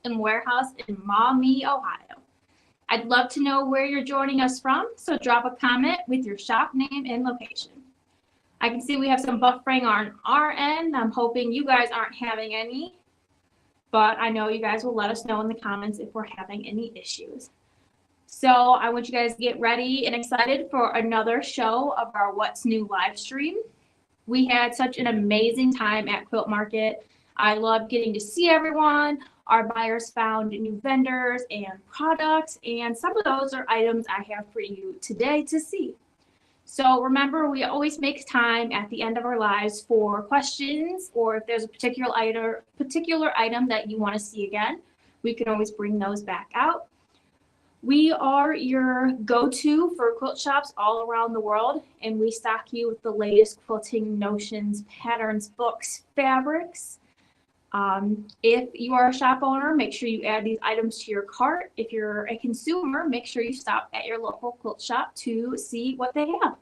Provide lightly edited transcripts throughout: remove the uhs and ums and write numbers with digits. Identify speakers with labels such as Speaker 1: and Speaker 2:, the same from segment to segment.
Speaker 1: and warehouse in Maumee, Ohio. I'd love to know where you're joining us from, so drop a comment with your shop name and location. I can see we have some buffering on our end. I'm hoping you guys aren't having any, but I know you guys will let us know in the comments if we're having any issues. So I want you guys to get ready and excited for another show of our What's New live stream. We had such an amazing time at Quilt Market. I love getting to see everyone. Our buyers found new vendors and products, and some of those are items I have for you today to see. So remember, we always make time at the end of our lives for questions, or if there's a particular item that you want to see again, we can always bring those back out. We are your go-to for quilt shops all around the world, and we stock you with the latest quilting notions, patterns, books, fabrics. If you are a shop owner, make sure you add these items to your cart. If you're a consumer, make sure you stop at your local quilt shop to see what they have.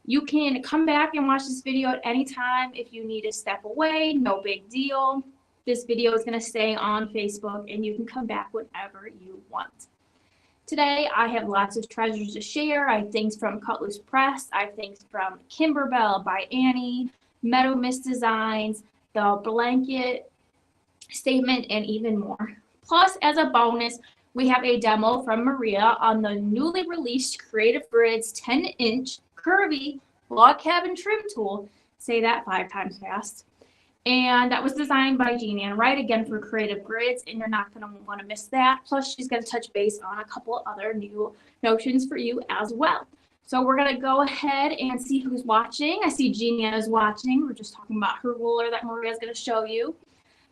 Speaker 1: You can come back and watch this video at any time. If you need to step away, no big deal. This video is going to stay on Facebook, and you can come back whenever you want. Today, I have lots of treasures to share. I have things from Cut Loose Press. I have things from Kimberbell by Annie, Meadow Mist Designs, the blanket statement, and even more. Plus, as a bonus, we have a demo from Maria on the newly released Creative Grids 10-inch curvy log cabin trim tool. Say that 5 times fast. And that was designed by Jean Ann Wright, again for Creative Grids, and you're not going to want to miss that. Plus, she's going to touch base on a couple other new notions for you as well. So we're going to go ahead and see who's watching. I see Jean Ann is watching. We're just talking about her ruler that Maria's going to show you.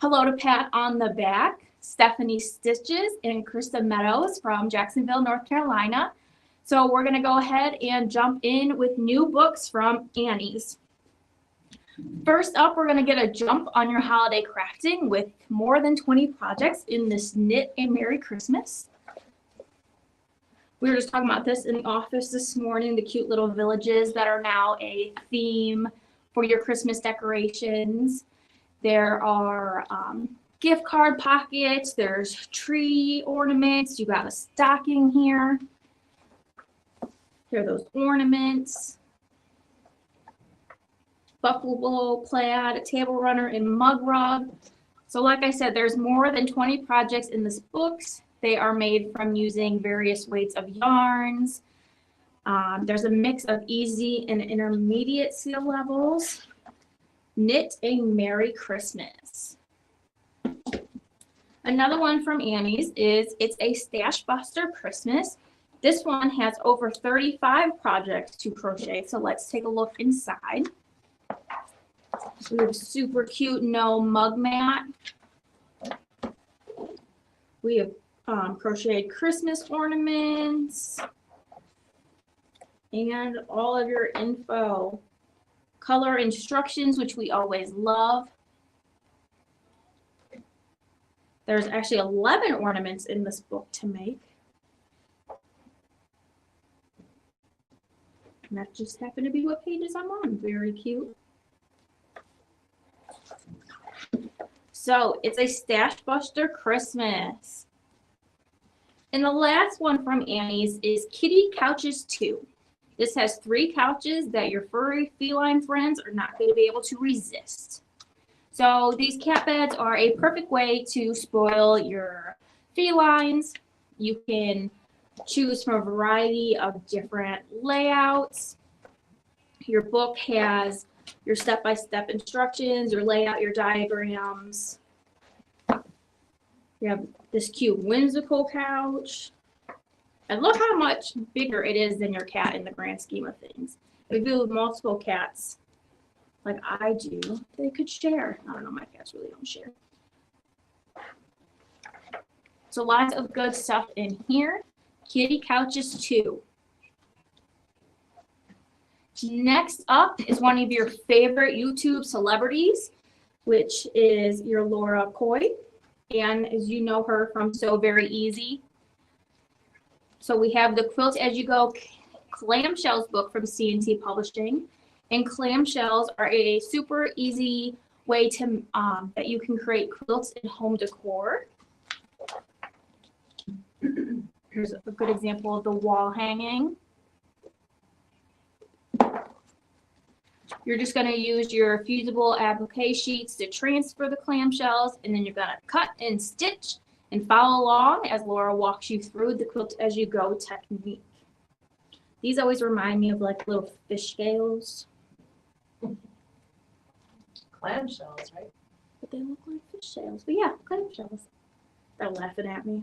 Speaker 1: Hello to Pat on the back, Stephanie Stitches, and Krista Meadows from Jacksonville, North Carolina. So we're going to go ahead and jump in with new books from Annie's. First up, we're going to get a jump on your holiday crafting with more than 20 projects in this Knit a Merry Christmas. We were just talking about this in the office this morning, the cute little villages that are now a theme for your Christmas decorations. There are gift card pockets, there's tree ornaments, you got a stocking here. Here are those ornaments. Buffalo plaid, a table runner, and mug rug. So like I said, there's more than 20 projects in this books. They are made from using various weights of yarns. There's a mix of easy and intermediate seal levels. Knit a Merry Christmas. Another one from Annie's is It's a Stash Buster Christmas. This one has over 35 projects to crochet, so let's take a look inside. We have a super cute mug mat. We have crocheted Christmas ornaments and all of your info. Color instructions, which we always love. There's actually 11 ornaments in this book to make. And that just happened to be what pages I'm on. Very cute. So it's a Stash Buster Christmas. And the last one from Annie's is Kitty Couches 2. This has 3 couches that your furry feline friends are not going to be able to resist. So these cat beds are a perfect way to spoil your felines. You can choose from a variety of different layouts. Your book has your step-by-step instructions, your layout, your diagrams. You have this cute whimsical couch. And look how much bigger it is than your cat in the grand scheme of things. If you have multiple cats, like I do, they could share. I don't know, my cats really don't share. So lots of good stuff in here. Kitty Couches 2. Next up is one of your favorite YouTube celebrities, which is your Laura Coy. And as you know her from So Very Easy. So we have the Quilt As You Go Clamshells book from C&T Publishing. And clamshells are a super easy way to that you can create quilts in home decor. Here's a good example of the wall hanging. You're just going to use your fusible applique sheets to transfer the clamshells, and then you're going to cut and stitch and follow along as Laura walks you through the quilt as you go technique. These always remind me of like little fish scales.
Speaker 2: Clamshells, right?
Speaker 1: But they look like fish scales. But yeah, clamshells. They're laughing at me.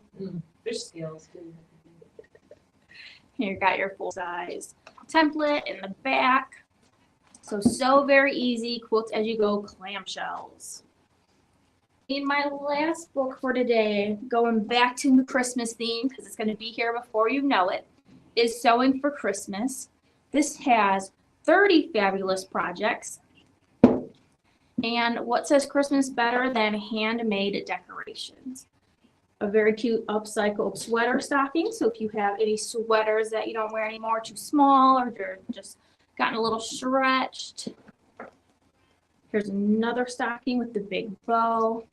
Speaker 2: Fish scales too.
Speaker 1: Here you got your full size template in the back. So very easy. Quilt as you go clamshells. In my last book for today, going back to the Christmas theme, because it's going to be here before you know it, is Sewing for Christmas. This has 30 fabulous projects. And what says Christmas better than handmade decorations? A very cute upcycled sweater stocking. So if you have any sweaters that you don't wear anymore, too small, or they're just gotten a little stretched. Here's another stocking with the big bow.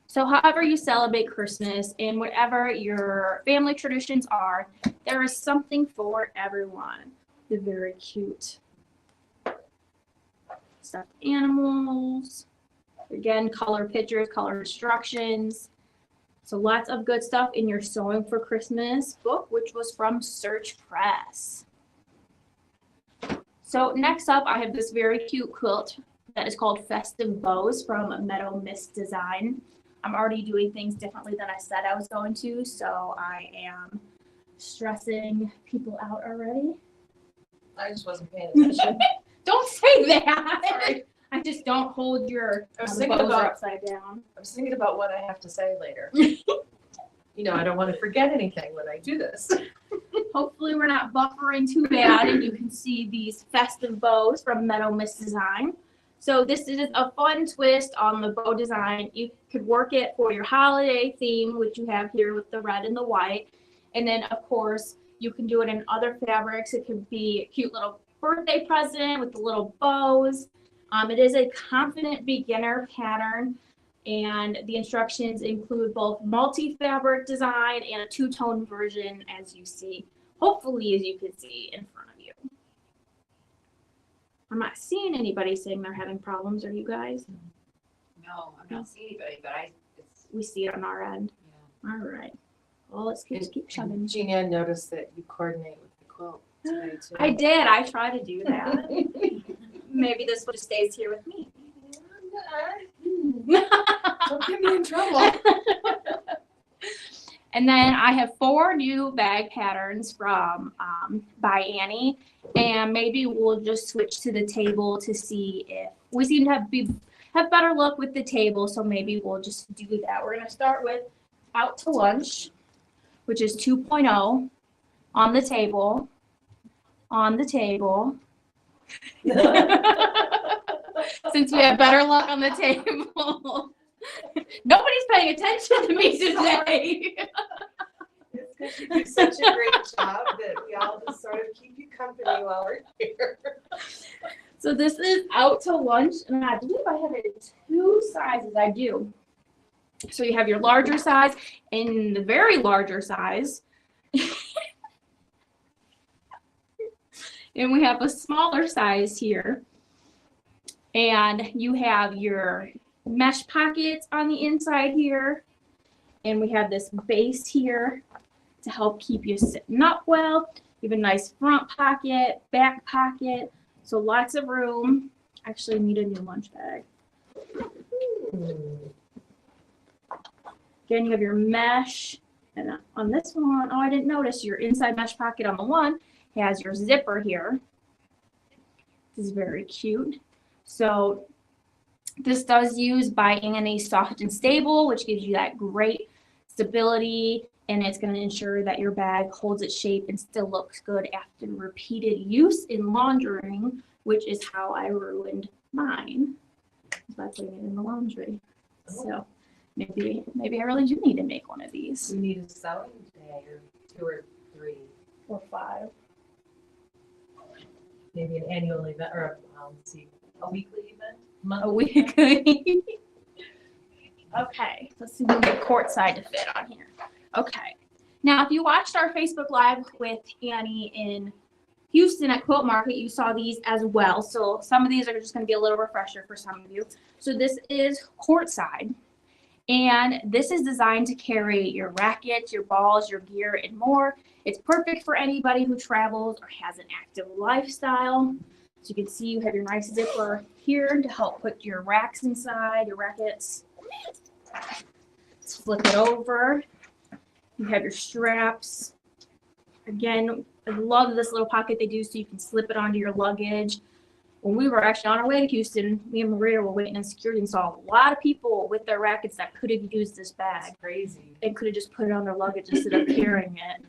Speaker 1: So however you celebrate Christmas and whatever your family traditions are, there is something for everyone. They're very cute. Stuffed animals. Again, color pictures, color instructions. So lots of good stuff in your Sewing for Christmas book, which was from Search Press. So next up, I have this very cute quilt that is called Festive Bows from Meadow Mist Design. I'm already doing things differently than I said I was going to, so I am stressing people out already.
Speaker 2: I just wasn't paying attention.
Speaker 1: Don't say that.
Speaker 2: Sorry.
Speaker 1: I just don't hold your bows are upside down.
Speaker 2: I was thinking about what I have to say later. You know, I don't want to forget anything when I do this.
Speaker 1: Hopefully we're not buffering too bad and you can see these festive bows from Meadow Mist Design. So this is a fun twist on the bow design. You could work it for your holiday theme, which you have here with the red and the white. And then, of course, you can do it in other fabrics. It could be a cute little birthday present with the little bows. It is a confident beginner pattern, and the instructions include both multi-fabric design and a two-tone version, as you see, hopefully as you can see in front of you. I'm not seeing anybody saying they're having problems. Are you guys?
Speaker 3: No, I'm not seeing anybody, but
Speaker 1: We see it on our end.
Speaker 3: Yeah.
Speaker 1: All right. Well, let's keep chugging.
Speaker 2: Jeanette noticed that you coordinate with the quilt today too.
Speaker 1: I did. I try to do that. Maybe this one just stays here with me.
Speaker 2: Don't get me in trouble.
Speaker 1: And then I have 4 new bag patterns from by Annie, and maybe we'll just switch to the table to see if we seem to have better luck with the table. So maybe we'll just do that. We're gonna start with Out to Lunch, which is 2.0 on the table. On the table. Since we have better luck on the table. Nobody's paying attention to me today.
Speaker 2: It's because you do such a great job that we all just sort of keep you company while we're here.
Speaker 1: So this is Out to Lunch, and I believe I have it in 2 sizes. I do. So you have your larger size and the very larger size. And we have a smaller size here. And you have your mesh pockets on the inside here. And we have this base here to help keep you sitting up well. You have a nice front pocket, back pocket. So lots of room. Actually need a new lunch bag. Again, you have your mesh. And on this one, oh, I didn't notice your inside mesh pocket on the one has your zipper here. This is very cute. So this does use by Annie Soft and Stable, which gives you that great stability, and it's going to ensure that your bag holds its shape and still looks good after repeated use in laundering, which is how I ruined mine by putting it in the laundry. So maybe I really do need to make one of these.
Speaker 2: We need a sewing day or 2 or 3
Speaker 1: or 5.
Speaker 2: Maybe an annual event or a weekly event.
Speaker 1: a week. Okay, let's see if we can get courtside to fit on here. Okay. Now, if you watched our Facebook Live with Annie in Houston at Quilt Market, you saw these as well. So some of these are just going to be a little refresher for some of you. So this is courtside. And this is designed to carry your rackets, your balls, your gear, and more. It's perfect for anybody who travels or has an active lifestyle. So you can see you have your nice zipper here to help put your racks inside, your rackets. Let's flip it over. You have your straps. Again, I love this little pocket they do so you can slip it onto your luggage. When we were actually on our way to Houston, me and Maria were waiting in security and saw a lot of people with their rackets that could have used this bag.
Speaker 2: That's crazy.
Speaker 1: And could have just put it on their luggage instead of carrying it.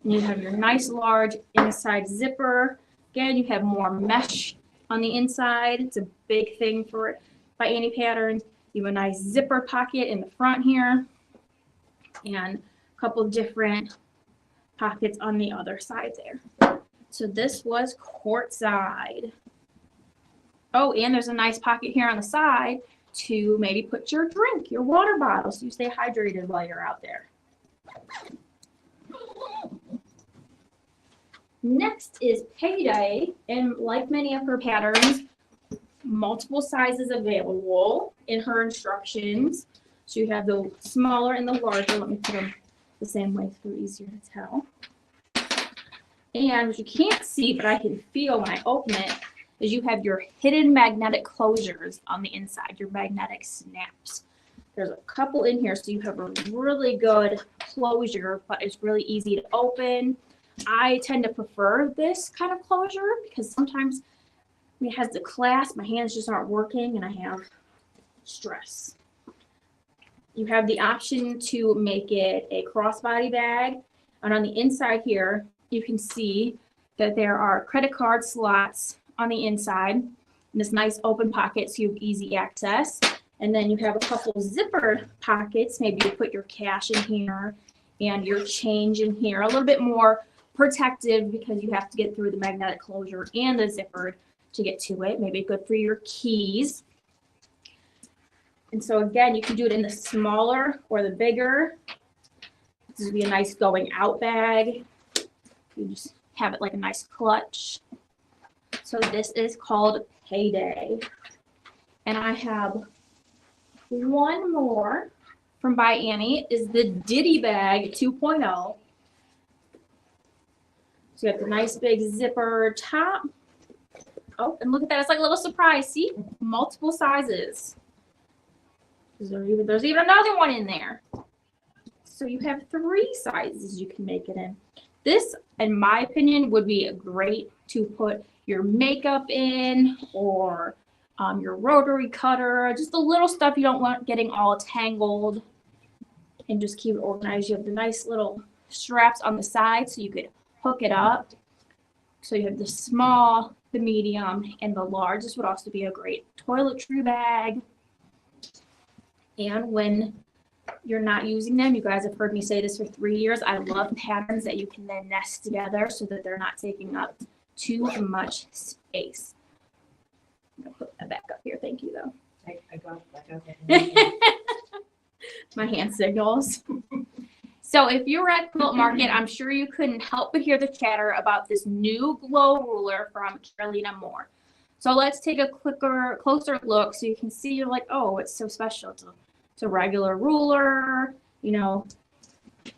Speaker 1: And you have your nice large inside zipper. Again, you have more mesh on the inside. It's a big thing for it by Annie Patterns. You have a nice zipper pocket in the front here. And a couple different pockets on the other side there. So this was courtside. Oh, and there's a nice pocket here on the side to maybe put your drink, your water bottle, so you stay hydrated while you're out there. Next is Payday, and like many of her patterns, multiple sizes available in her instructions. So you have the smaller and the larger. Let me put them the same way so they're easier to tell. And what you can't see, but I can feel when I open it, is you have your hidden magnetic closures on the inside, your magnetic snaps. There's a couple in here, so you have a really good closure, but it's really easy to open. I tend to prefer this kind of closure because sometimes it has the clasp, my hands just aren't working, and I have stress. You have the option to make it a crossbody bag, and on the inside here, you can see that there are credit card slots on the inside, and this nice open pocket so you have easy access. And then you have a couple zippered pockets, maybe you put your cash in here and your change in here, a little bit more protective because you have to get through the magnetic closure and the zippered to get to it. Maybe good for your keys. And so again, you can do it in the smaller or the bigger. This would be a nice going out bag. You just have it like a nice clutch. So this is called Payday. And I have one more from by Annie is the Diddy Bag 2.0. So you have the nice big zipper top. Oh, and look at that. It's like a little surprise. See? Multiple sizes. There's even another one in there. So you have 3 sizes you can make it in. This, in my opinion, would be great to put your makeup in or your rotary cutter, just the little stuff you don't want getting all tangled, and just keep it organized. You have the nice little straps on the side so you could hook it up. So you have the small, the medium, and the large. This would also be a great toiletry bag. And when you're not using them, you guys have heard me say this for 3 years, I love patterns that you can then nest together so that they're not taking up too much space. I'm gonna put that back up here. Thank you, though.
Speaker 2: I got that.
Speaker 1: My hand signals. So if you were at Quilt Market, I'm sure you couldn't help but hear the chatter about this new glow ruler from Carolina Moore. So let's take a closer look so you can see. You're like, oh, it's so special. It's a regular ruler, you know,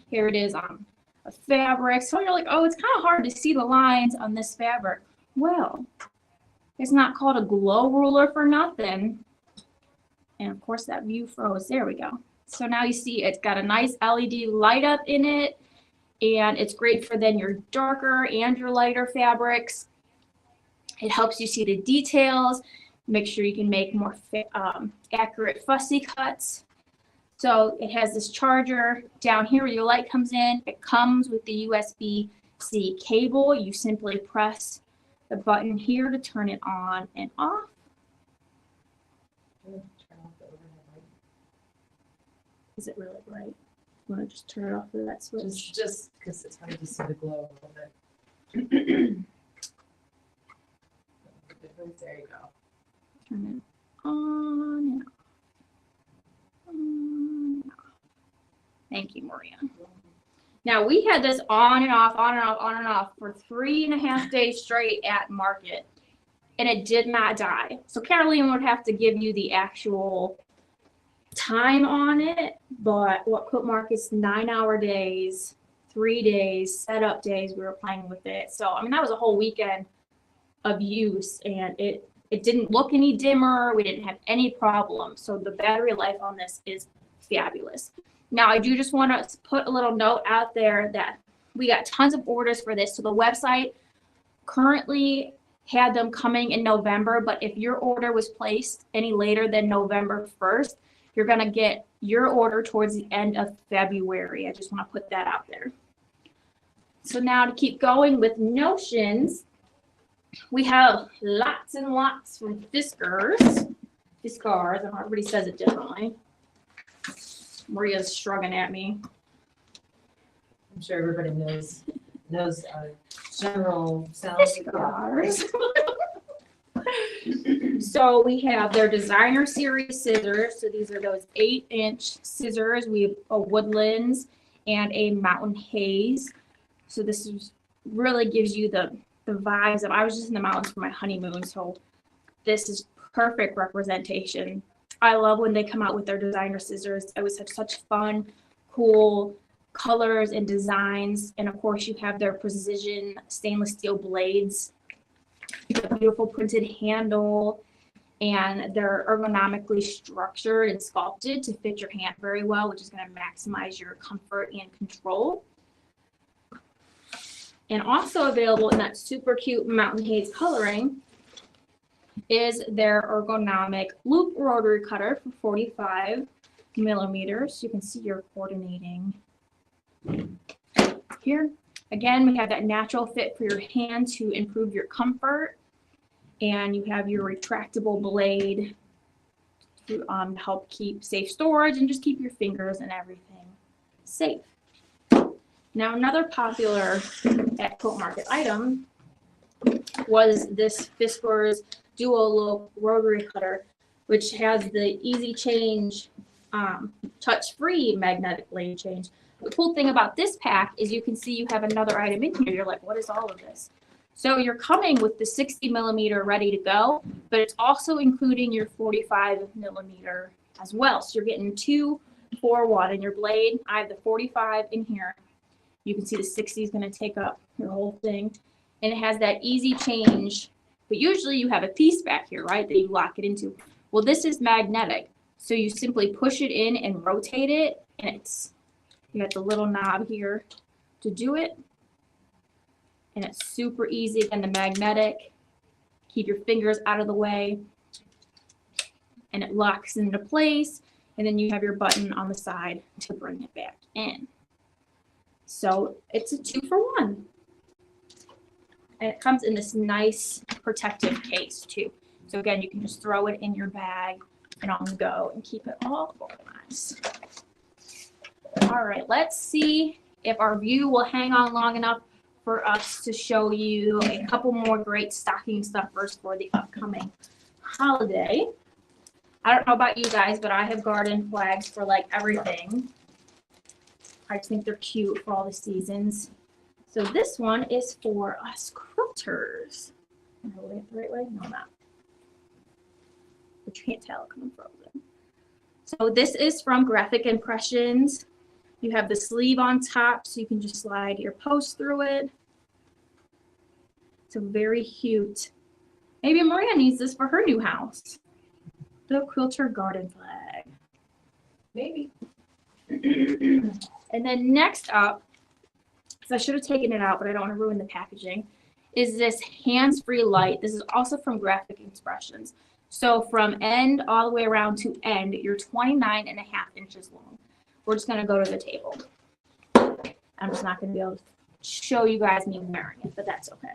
Speaker 1: here it is on a fabric. So you're like, oh, it's kind of hard to see the lines on this fabric. Well, it's not called a glow ruler for nothing. And of course that view froze. There we go. So now you see it's got a nice LED light up in it, and it's great for then your darker and your lighter fabrics. It helps you see the details, make sure you can make more accurate fussy cuts. So it has this charger down here where your light comes in. It comes with the USB-C cable. You simply press the button here to turn it on and off. Is it really bright? You want to just turn it off with that switch?
Speaker 2: Just because it's hard to see the glow a little bit.
Speaker 3: There you go.
Speaker 1: Turn it on and off. On and off. Thank you, Maria. Now we had this on and off, on and off, on and off for 3.5 days straight at market, and it did not die. So Caroline would have to give you the actual time on it, but what Quilt Market's 9-hour days, 3 days, setup days, we were playing with it. So I mean that was a whole weekend of use, and it didn't look any dimmer. We didn't have any problems. So the battery life on this is fabulous. Now, I do just want to put a little note out there that we got tons of orders for this. So the website currently had them coming in November, but if your order was placed any later than November 1st, you're going to get your order towards the end of February. I just want to put that out there. So now to keep going with notions, we have lots and lots from Fiskars. Fiskars, and everybody says it differently. Maria's shrugging at me.
Speaker 2: I'm sure everybody knows general sound.
Speaker 1: Fiskars. So we have their designer series scissors. So these are those 8-inch scissors. We have a woodlands and a mountain haze. So this is, really gives you the vibes of, I was just in the mountains for my honeymoon. So this is perfect representation. I love when they come out with their designer scissors. I always have such fun, cool colors and designs. And of course you have their precision stainless steel blades, the beautiful printed handle, and they're ergonomically structured and sculpted to fit your hand very well, which is going to maximize your comfort and control. And also available in that super cute mountain haze coloring is their ergonomic loop rotary cutter for 45 millimeters. You can see you're coordinating here. Again, we have that natural fit for your hand to improve your comfort. And you have your retractable blade to help keep safe storage and just keep your fingers and everything safe. Now, another popular at Quilt Market item was this Fiskars Duo Loop Rotary Cutter, which has the easy change, touch-free magnetic blade change. The cool thing about this pack is you can see you have another item in here. You're like, what is all of this? So you're coming with the 60 millimeter ready to go, but it's also including your 45 millimeter as well. So you're getting 2 for 1 in your blade. I have the 45 in here. You can see the 60 is going to take up your whole thing. And it has that easy change. But usually you have a piece back here, right, that you lock it into. Well, this is magnetic. So you simply push it in and rotate it. And it's, you got the little knob here to do it. And it's super easy. Again, the magnetic. Keep your fingers out of the way. And it locks into place. And then you have your button on the side to bring it back in. So it's a 2 for 1. And it comes in this nice protective case too. So again, you can just throw it in your bag and on the go and keep it all organized. All right, let's see if our view will hang on long enough for us to show you a couple more great stocking stuffers for the upcoming holiday. I don't know about you guys, but I have garden flags for like everything. I just think they're cute for all the seasons. So this one is for us quilters. Am I holding it the right way? No, I'm not. But you can't tell because I'm frozen. So this is from Graphic Impressions. You have the sleeve on top, so you can just slide your post through it. So very cute. Maybe Maria needs this for her new house. The quilter garden flag.
Speaker 2: Maybe.
Speaker 1: And then next up, I should have taken it out, but I don't want to ruin the packaging, is this hands-free light. This is also from Graphic Expressions. So from end all the way around to end, you're 29.5 inches long. We're just going to go to the table. I'm just not going to be able to show you guys me wearing it, but that's okay.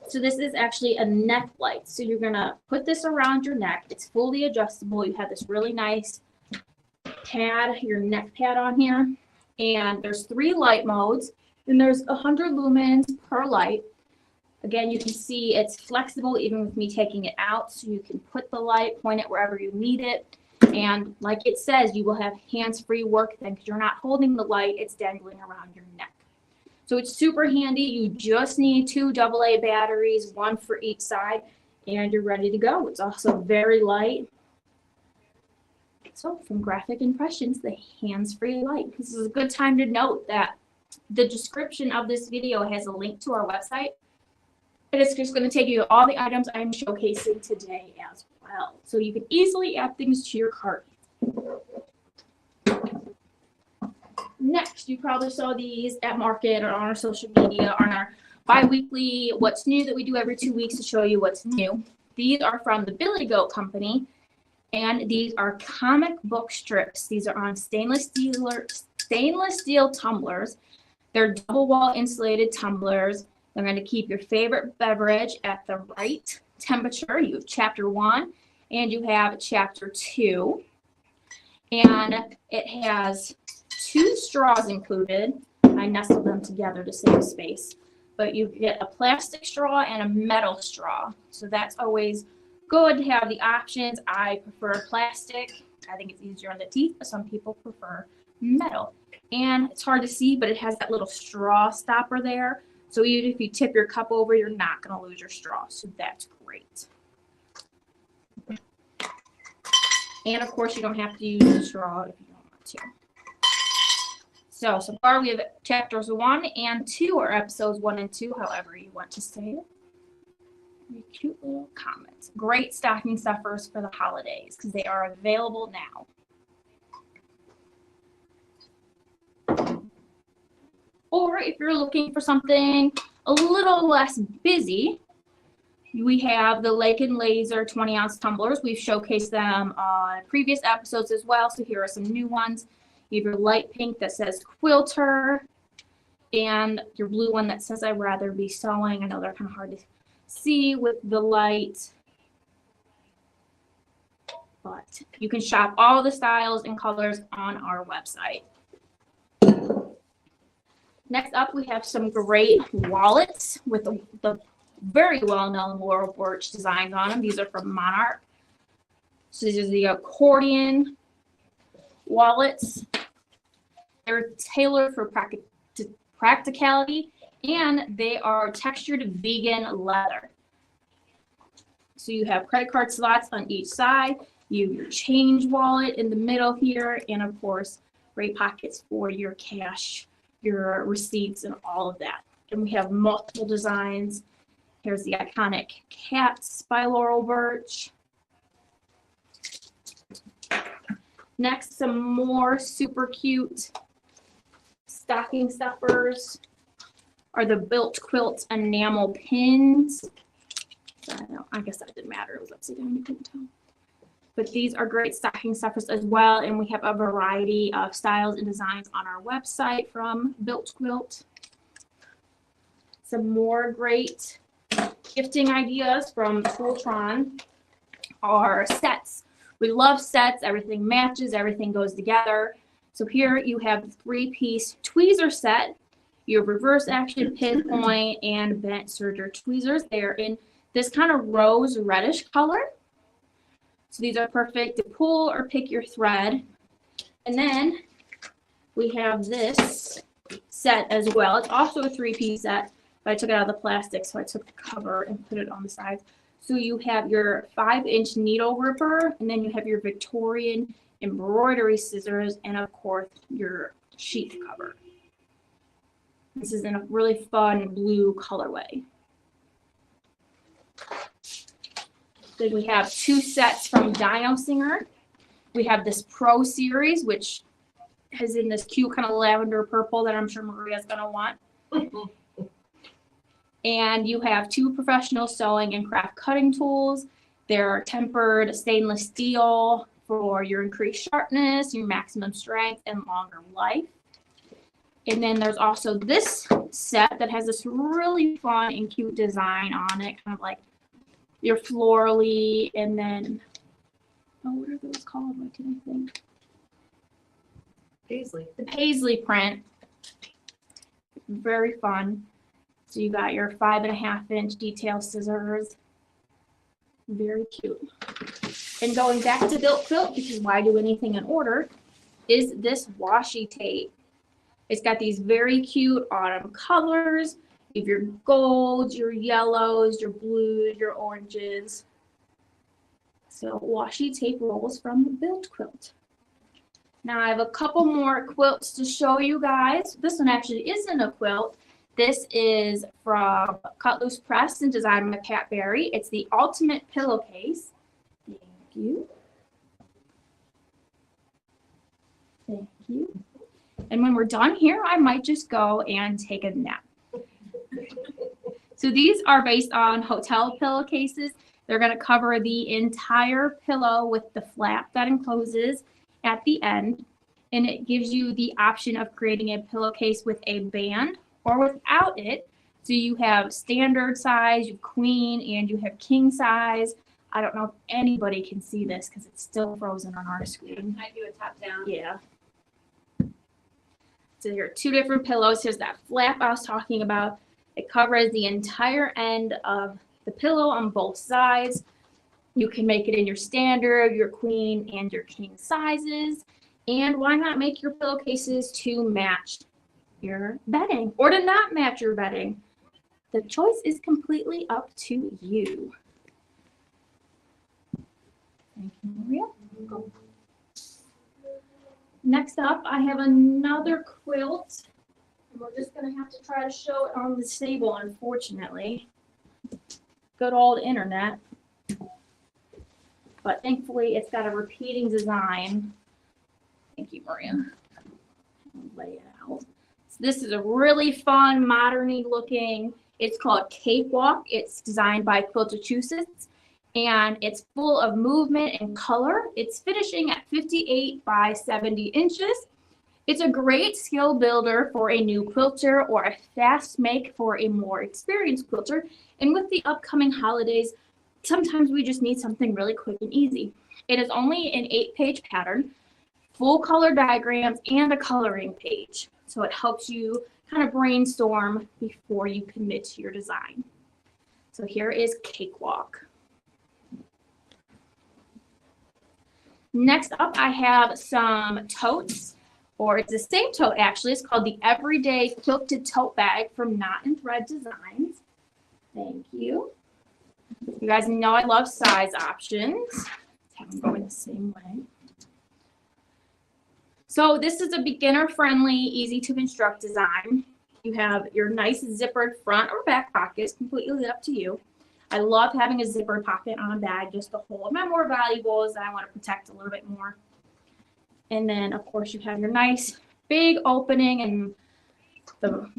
Speaker 1: So this is actually a neck light. So you're going to put this around your neck. It's fully adjustable. You have this really nice pad, your neck pad on here. And there's 3 light modes. And there's 100 lumens per light. Again, you can see it's flexible even with me taking it out, so you can put the light, point it wherever you need it. And like it says, you will have hands-free work then because you're not holding the light, it's dangling around your neck. So it's super handy. You just need 2 AA batteries, 1 for each side, and you're ready to go. It's also very light. So from Graphic Impressions, the hands-free light. This is a good time to note that the description of this video has a link to our website. And it's just going to take you to all the items I'm showcasing today as well. So you can easily add things to your cart. Next, you probably saw these at market or on our social media on our bi-weekly What's New that we do every 2 weeks to show you what's new. These are from the Billy Goat Company, and these are comic book strips. These are on stainless steel tumblers. They're double wall insulated tumblers. They're going to keep your favorite beverage at the right temperature. You have chapter 1 and you have chapter 2. And it has 2 straws included. I nestled them together to save space. But you get a plastic straw and a metal straw. So that's always good to have the options. I prefer plastic. I think it's easier on the teeth, but some people prefer metal. And it's hard to see, but it has that little straw stopper there. So even if you tip your cup over, you're not going to lose your straw. So that's great. And of course, you don't have to use the straw if you don't want to. So far we have chapters 1 and 2, or episodes 1 and 2, however you want to say it. Cute little comments. Great stocking stuffers for the holidays because they are available now. Or if you're looking for something a little less busy, we have the Laken Laser 20-ounce tumblers. We've showcased them on previous episodes as well, so here are some new ones. You have your light pink that says Quilter, and your blue one that says I'd rather be sewing. I know they're kind of hard to see with the light, but you can shop all the styles and colors on our website. Next up, we have some great wallets with the very well-known Laurel Birch designs on them. These are from Monarch. So these are the accordion wallets. They're tailored for practicality, and they are textured vegan leather. So you have credit card slots on each side. You have your change wallet in the middle here, and of course, great pockets for your cash, your receipts, and all of that. And we have multiple designs. Here's the iconic cats by Laurel Birch. Next, some more super cute stocking stuffers are the Built Quilt enamel pins. I guess that didn't matter. It was upside down. You couldn't tell. But these are great stocking stuffers as well, and we have a variety of styles and designs on our website from Built Quilt. Some more great gifting ideas from Fullron are sets. We love sets. Everything matches. Everything goes together. So here you have the 3-piece tweezer set. Your reverse action pinpoint and bent serger tweezers. They are in this kind of rose reddish color. So these are perfect to pull or pick your thread. And then we have this set as well. It's also a 3-piece set, but I took it out of the plastic, so I took the cover and put it on the sides. So you have your 5-inch needle ripper, and then you have your Victorian embroidery scissors, and of course your sheath cover. This is in a really fun blue colorway. Then we have 2 sets from Dino. We have this Pro Series, which is in this cute kind of lavender purple that I'm sure Maria's going to want. And you have 2 professional sewing and craft cutting tools. They're tempered stainless steel for your increased sharpness, your maximum strength, and longer life. And then there's also this set that has this really fun and cute design on it, kind of like your florally, and then, oh, what are those called? What can I think?
Speaker 2: Paisley.
Speaker 1: The paisley print. Very fun. So you got your 5.5-inch detail scissors. Very cute. And going back to built quilt, because why do anything in order, is this washi tape. It's got these very cute autumn colors. You have your golds, your yellows, your blues, your oranges. So washi tape rolls from Built Quilt. Now I have a couple more quilts to show you guys. This one actually isn't a quilt. This is from Cut Loose Press and designed by Pat Barry. It's the Ultimate Pillowcase. Thank you. Thank you. And when we're done here, I might just go and take a nap. So these are based on hotel pillowcases. They're going to cover the entire pillow with the flap that encloses at the end. And it gives you the option of creating a pillowcase with a band or without it. So you have standard size, you have queen, and you have king size. I don't know if anybody can see this because it's still frozen on our screen.
Speaker 3: I do a top down.
Speaker 1: Yeah. So there are two different pillows. Here's that flap I was talking about. It covers the entire end of the pillow on both sides. You can make it in your standard, your queen, and your king sizes. And why not make your pillowcases to match your bedding or to not match your bedding? The choice is completely up to you. Thank you, Maria. Next up, I have another quilt. We're just going to have to try to show it on the table, unfortunately. Good old internet. But thankfully, it's got a repeating design. Thank you, Maria. Lay it out. So this is a really fun, modern-y looking. It's called Cakewalk. It's designed by Quiltachusetts, and it's full of movement and color. It's finishing at 58 by 70 inches. It's a great skill builder for a new quilter or a fast make for a more experienced quilter. And with the upcoming holidays, sometimes we just need something really quick and easy. It is only an 8-page pattern, full color diagrams, and a coloring page. So it helps you kind of brainstorm before you commit to your design. So here is Cakewalk. Next up, I have some totes. Or it's the same tote actually. It's called the Everyday Quilted Tote Bag from Knot and Thread Designs. Thank you. You guys know I love size options. Let's have them going the same way. So this is a beginner-friendly, easy-to-construct design. You have your nice zippered front or back pockets, completely up to you. I love having a zippered pocket on a bag just to hold my more valuables that I want to protect a little bit more. And then, of course, you have your nice big opening and the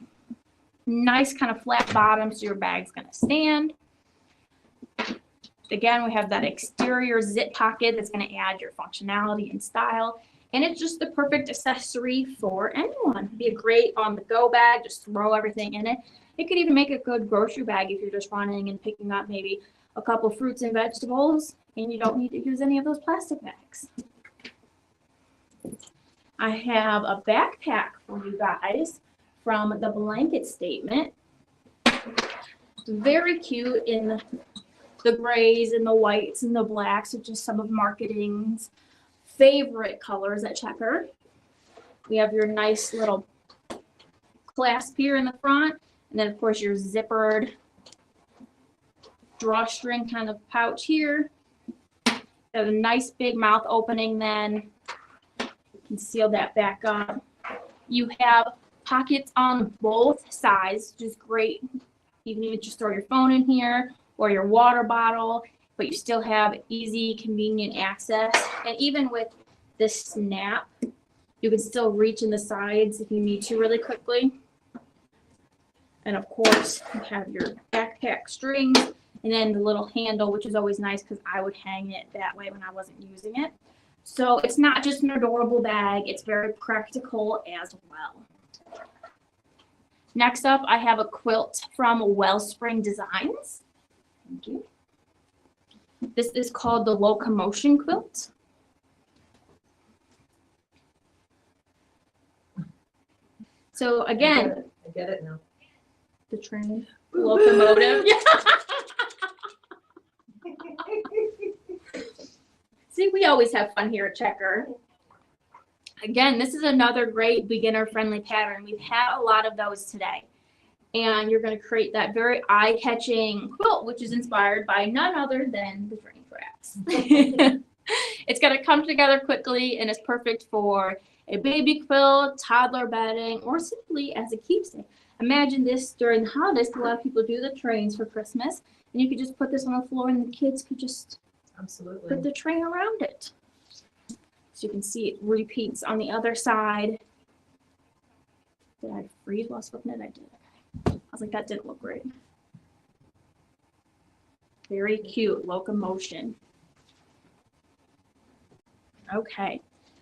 Speaker 1: nice kind of flat bottom so your bag's going to stand. Again, we have that exterior zip pocket that's going to add your functionality and style. And it's just the perfect accessory for anyone. It'd be a great on-the-go bag, just throw everything in it. It could even make a good grocery bag if you're just running and picking up maybe a couple fruits and vegetables and you don't need to use any of those plastic bags. I have a backpack for you guys from the Blanket Statement. It's very cute in the grays and the whites and the blacks, which is some of marketing's favorite colors at Checker. We have your nice little clasp here in the front, and then of course your zippered drawstring kind of pouch here. Have a nice big mouth opening then. You can seal that back up. You have pockets on both sides, which is great. You can even just throw your phone in here or your water bottle, but you still have easy, convenient access. And even with this snap, you can still reach in the sides if you need to really quickly. And of course, you have your backpack strings and then the little handle, which is always nice because I would hang it that way when I wasn't using it. So it's not just an adorable bag, it's very practical as well. Next up, I have a quilt from Wellspring Designs. Thank you. This is called the Locomotion Quilt. So again,
Speaker 2: I get it now.
Speaker 1: the train, locomotive. Yeah. See, we always have fun here at Checker. Again, this is another great beginner-friendly pattern. We've had a lot of those today. And you're going to create that very eye-catching quilt, which is inspired by none other than the train tracks. It's going to come together quickly and is perfect for a baby quilt, toddler bedding, or simply as a keepsake. Imagine this during the holidays. A lot of people do the trains for Christmas, and you could just put this on the floor and the kids could just put the train around it. So you can see it repeats on the other side. Did I freeze while I was flipping it? I did. I was like, that didn't look great. Very cute locomotion. Okay.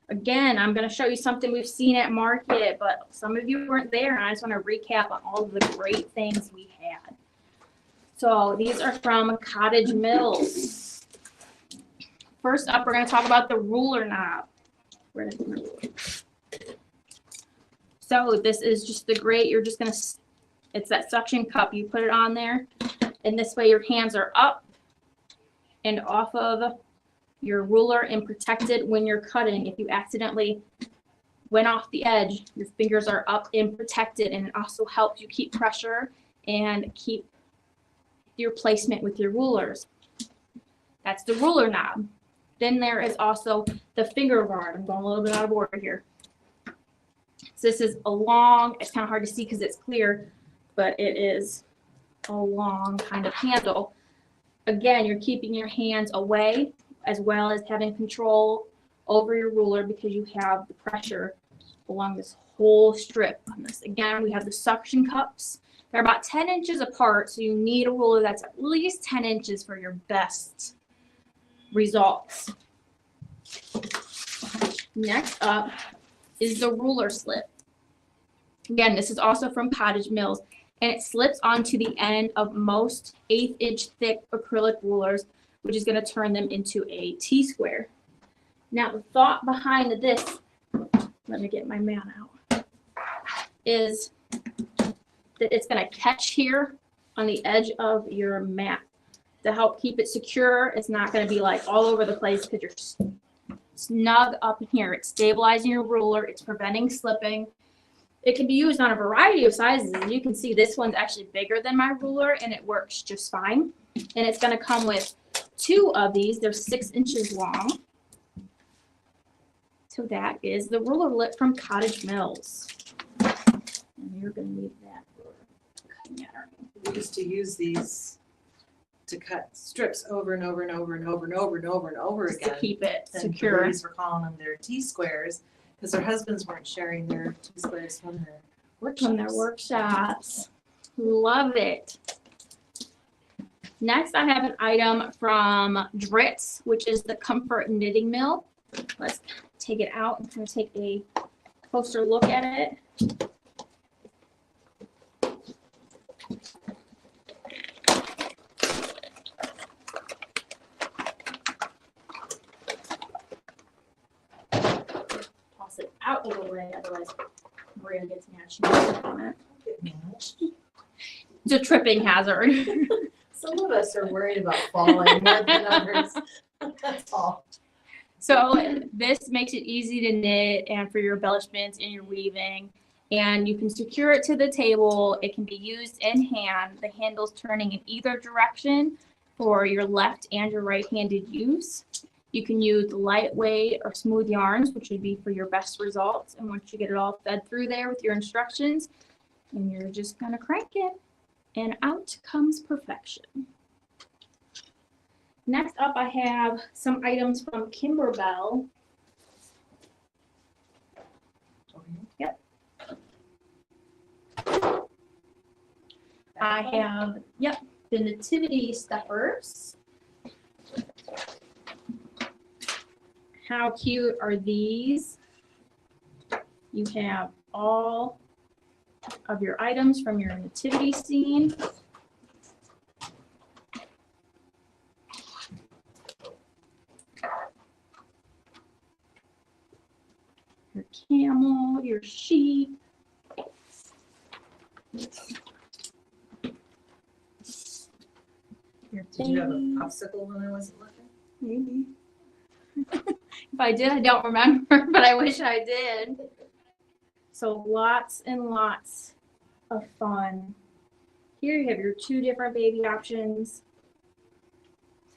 Speaker 1: Again, I'm going to show you something we've seen at market, but some of you weren't there, and I just want to recap on all of the great things we had. So these are from Cottage Mills. First up, we're going to talk about the ruler knob. Where did my ruler? So this is just the great, you're just going to, it's that suction cup. You put it on there, and this way your hands are up and off of your ruler and protected when you're cutting. If you accidentally went off the edge, your fingers are up and protected, and it also helps you keep pressure and keep your placement with your rulers. That's the ruler knob. Then there is also the finger guard. I'm going a little bit out of order here. So this is a long, it's kind of hard to see because it's clear, but it is a long kind of handle. Again, you're keeping your hands away as well as having control over your ruler because you have the pressure along this whole strip on this. Again, we have the suction cups. They're about 10 inches apart, so you need a ruler that's at least 10 inches for your best results. Next up is the ruler slip. Again, this is also from Cottage Mills, and it slips onto the end of most 1/8-inch thick acrylic rulers, which is going to turn them into a T-square. Now, the thought behind this, let me get my man out, is that it's going to catch here on the edge of your mat to help keep it secure. It's not going to be like all over the place because you're snug up in here. It's stabilizing your ruler. It's preventing slipping. It can be used on a variety of sizes. And you can see this one's actually bigger than my ruler, and it works just fine. And it's going to come with 2 of these. They're 6 inches long. So that is the ruler lip from Cottage Mills. And you're going to need that for cutting out.
Speaker 2: We used to use these to cut strips over and over and over and over and over and over and over
Speaker 1: Just
Speaker 2: again.
Speaker 1: to keep it
Speaker 2: And
Speaker 1: secure.
Speaker 2: the ladies were calling them their T-squares because their husbands weren't sharing their T-squares from their workshops.
Speaker 1: From their workshops. Love it. Next, I have an item from Dritz, which is the Comfort Knitting Mill. Let's take it out and kind of take a closer look at it. Toss it out of the way, otherwise Maria gets mad on it. It's a tripping hazard.
Speaker 2: Some of us are worried about falling more than others. That's all.
Speaker 1: So this makes it easy to knit and for your embellishments and your weaving. And you can secure it to the table. It can be used in hand. The handle's turning in either direction for your left and your right-handed use. You can use lightweight or smooth yarns, which would be for your best results. And once you get it all fed through there with your instructions, and you're just gonna crank it, and out comes perfection. Next up, I have some items from Kimberbell. Yep. I have, the Nativity Stuffers. How cute are these? You have all of your items from your nativity scene. Your camel, your sheep.
Speaker 2: Did you have a popsicle when I wasn't looking?
Speaker 1: Maybe. If I did, I don't remember, but I wish I did. So lots and lots of fun. Here you have your 2 different baby options.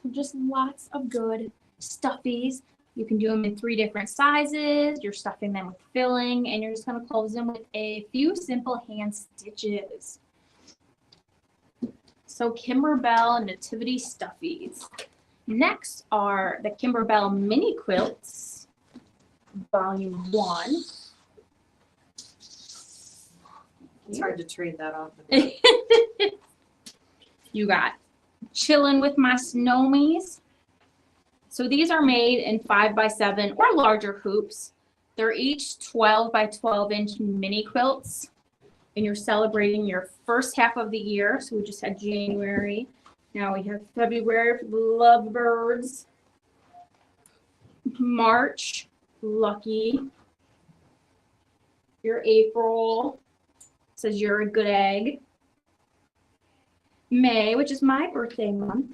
Speaker 1: So just lots of good stuffies. You can do them in 3 different sizes. You're stuffing them with filling, and you're just going to close them with a few simple hand stitches. So Kimberbell Nativity Stuffies. Next are the Kimberbell Mini Quilts, Volume 1.
Speaker 2: It's hard to trade that off.
Speaker 1: You got Chillin' with My Snowies. So these are made in 5x7 or larger hoops. They're each 12 by 12 inch mini quilts. And you're celebrating your first half of the year. So we just had January. Now we have February for the lovebirds. March, lucky. Your April says you're a good egg. May, which is my birthday month,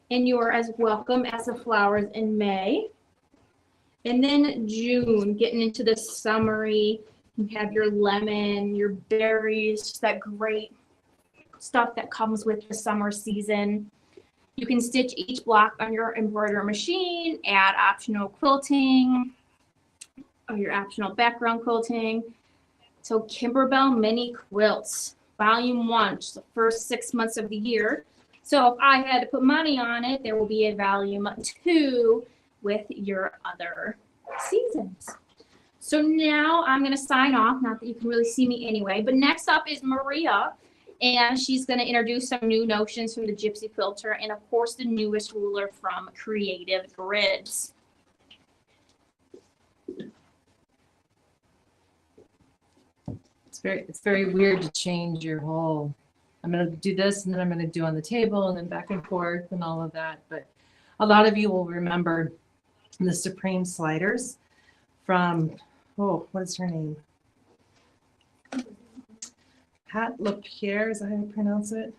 Speaker 1: and you're as welcome as the flowers in May. And then June, getting into the summery, you have your lemon, your berries, just that great stuff that comes with the summer season. You can stitch each block on your embroidery machine, add optional quilting, or your optional background quilting. So Kimberbell Mini Quilts, Volume 1, just the first 6 months of the year. So if I had to put money on it, there will be a Volume 2 with your other seasons. So now I'm going to sign off, not that you can really see me anyway, but next up is Maria, and she's going to introduce some new notions from the Gypsy Quilter and, of course, the newest ruler from Creative Grids.
Speaker 4: It's very weird to change your whole, I'm going to do this and then I'm going to do on the table and then back and forth and all of that. But a lot of you will remember the Supreme sliders from, oh, what is her name? Pat LaPierre, is that how you pronounce it?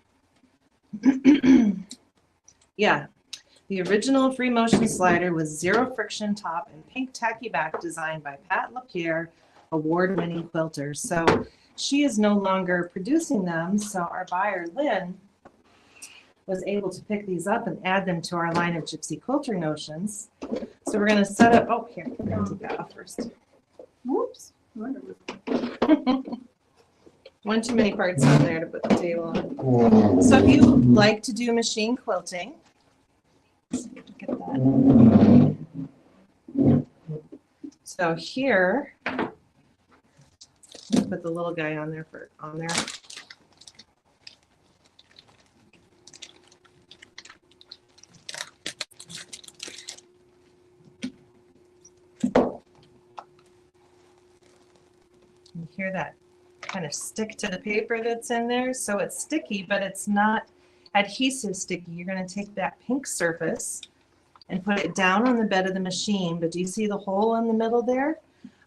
Speaker 4: Yeah, the original free motion slider was zero friction top and pink tacky back, designed by Pat LaPierre, award-winning quilter. So she is no longer producing them. So our buyer, Lynn, was able to pick these up and add them to our line of Gypsy Quilter notions. So we're going to set up, oh, here, I'm going to take that off first.
Speaker 1: Whoops.
Speaker 4: One too many parts on there to put the table on. So if you like to do machine quilting, look at that. So here, let's put the little guy on there on there. You hear that kind of stick to the paper that's in there. So it's sticky, but it's not adhesive sticky. You're going to take that pink surface and put it down on the bed of the machine. But do you see the hole in the middle there?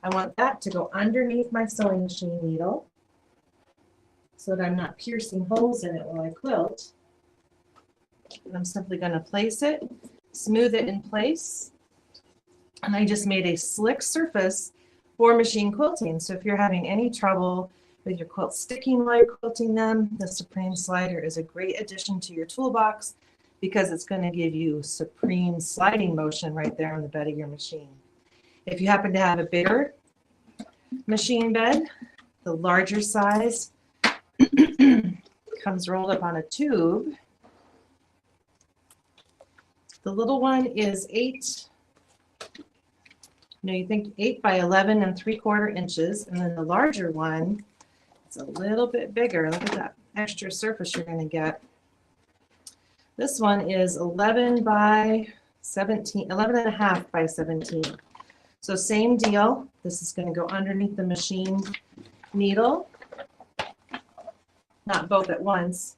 Speaker 4: I want that to go underneath my sewing machine needle so that I'm not piercing holes in it while I quilt. And I'm simply going to place it, smooth it in place. And I just made a slick surface for machine quilting. So if you're having any trouble with your quilt sticking while you're quilting them, the Supreme slider is a great addition to your toolbox because it's going to give you supreme sliding motion right there on the bed of your machine. If you happen to have a bigger machine bed, the larger size comes rolled up on a tube. The little one is 8 by 11 3/4 inches, and then the larger one, it's a little bit bigger. Look at that extra surface you're going to get. This one is 11 by 17, 11 and a half by 17. So same deal. This is going to go underneath the machine needle, not both at once,